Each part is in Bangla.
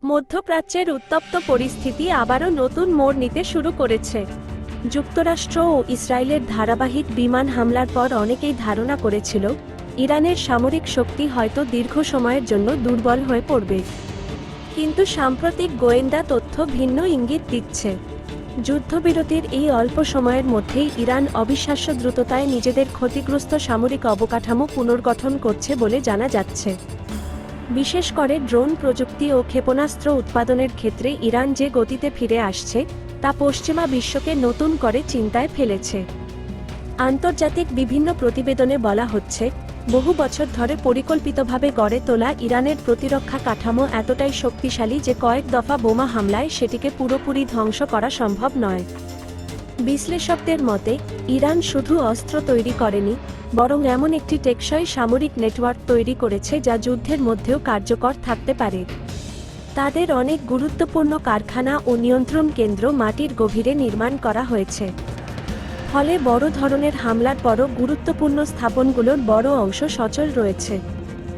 মধ্যপ্রাচ্যের উত্তপ্ত পরিস্থিতি আবারও নতুন মোড় নিতে শুরু করেছে। যুক্তরাষ্ট্র ও ইসরায়েলের ধারাবাহিক বিমান হামলার পর অনেকেই ধারণা করেছিল ইরানের সামরিক শক্তি হয়তো দীর্ঘ সময়ের জন্য দুর্বল হয়ে পড়বে। কিন্তু সাম্প্রতিক গোয়েন্দা তথ্য ভিন্ন ইঙ্গিত দিচ্ছে। যুদ্ধবিরতির এই অল্প সময়ের মধ্যেই ইরান অবিশ্বাস্য দ্রুততায় নিজেদের ক্ষতিগ্রস্ত সামরিক অবকাঠামো পুনর্গঠন করছে বলে জানা যাচ্ছে। বিশেষ করে ড্রোন প্রযুক্তি ও ক্ষেপণাস্ত্র উৎপাদনের ক্ষেত্রে ইরান যে গতিতে ফিরে আসছে তা পশ্চিমা বিশ্বকে নতুন করে চিন্তায় ফেলেছে। আন্তর্জাতিক বিভিন্ন প্রতিবেদনে বলা হচ্ছে, বহু বছর ধরে পরিকল্পিতভাবে গড়ে তোলা ইরানের প্রতিরক্ষা কাঠামো এতটাই শক্তিশালী যে কয়েক দফা বোমা হামলায় সেটিকে পুরোপুরি ধ্বংস করা সম্ভব নয়। বিশ্লেষকদের মতে, ইরান শুধু অস্ত্র তৈরি করেনি, বরং এমন একটি টেকসই সামরিক নেটওয়ার্ক তৈরি করেছে যা যুদ্ধের মধ্যেও কার্যকর থাকতে পারে। তাদের অনেক গুরুত্বপূর্ণ কারখানা ও নিয়ন্ত্রণ কেন্দ্র মাটির গভীরে নির্মাণ করা হয়েছে। ফলে বড় ধরনের হামলার পরও গুরুত্বপূর্ণ স্থাপনগুলোর বড় অংশ সচল রয়েছে।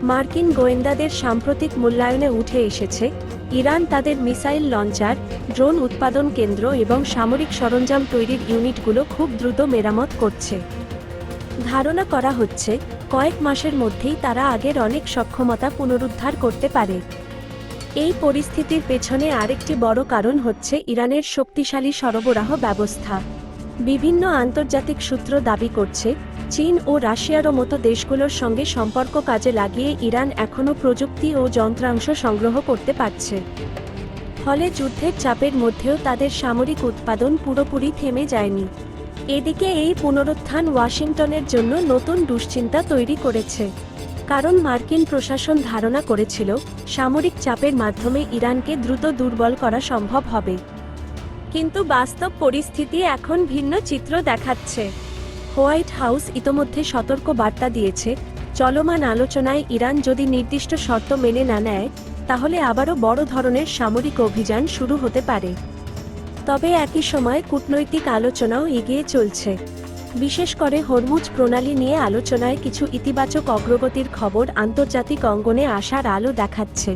মার্কিন গোয়েন্দাদের সাম্প্রতিক মূল্যায়নে উঠে এসেছে, ইরান তাদের মিসাইল লঞ্চার, ড্রোন উৎপাদন কেন্দ্র এবং সামরিক সরঞ্জাম তৈরির ইউনিটগুলো খুব দ্রুত মেরামত করছে। ধারণা করা হচ্ছে, কয়েক মাসের মধ্যেই তারা আগের অনেক সক্ষমতা পুনরুদ্ধার করতে পারে। এই পরিস্থিতির পেছনে আরেকটি বড় কারণ হচ্ছে ইরানের শক্তিশালী সরবরাহ ব্যবস্থা। বিভিন্ন আন্তর্জাতিক সূত্র দাবি করছে, চীন ও রাশিয়ারও মতো দেশগুলোর সঙ্গে সম্পর্ক কাজে লাগিয়ে ইরান এখনও প্রযুক্তি ও যন্ত্রাংশ সংগ্রহ করতে পারছে। ফলে যুদ্ধের চাপের মধ্যেও তাদের সামরিক উৎপাদন পুরোপুরি থেমে যায়নি। এদিকে এই পুনরুত্থান ওয়াশিংটনের জন্য নতুন দুশ্চিন্তা তৈরি করেছে। কারণ মার্কিন প্রশাসন ধারণা করেছিল, সামরিক চাপের মাধ্যমে ইরানকে দ্রুত দুর্বল করা সম্ভব হবে। কিন্তু বাস্তব পরিস্থিতি এখন ভিন্ন চিত্র দেখাচ্ছে। হোয়াইট হাউস ইতোমধ্যে সতর্ক বার্তা দিয়েছে, চলমান আলোচনায় ইরান যদি নির্দিষ্ট শর্ত মেনে না নেয়, তাহলে আবারও বড় ধরনের সামরিক অভিযান শুরু হতে পারে। তবে একই সময় কূটনৈতিক আলোচনাও এগিয়ে চলছে। বিশেষ করে হরমুজ প্রণালী নিয়ে আলোচনায় কিছু ইতিবাচক অগ্রগতির খবর আন্তর্জাতিক অঙ্গনে আসার আলো দেখাচ্ছে।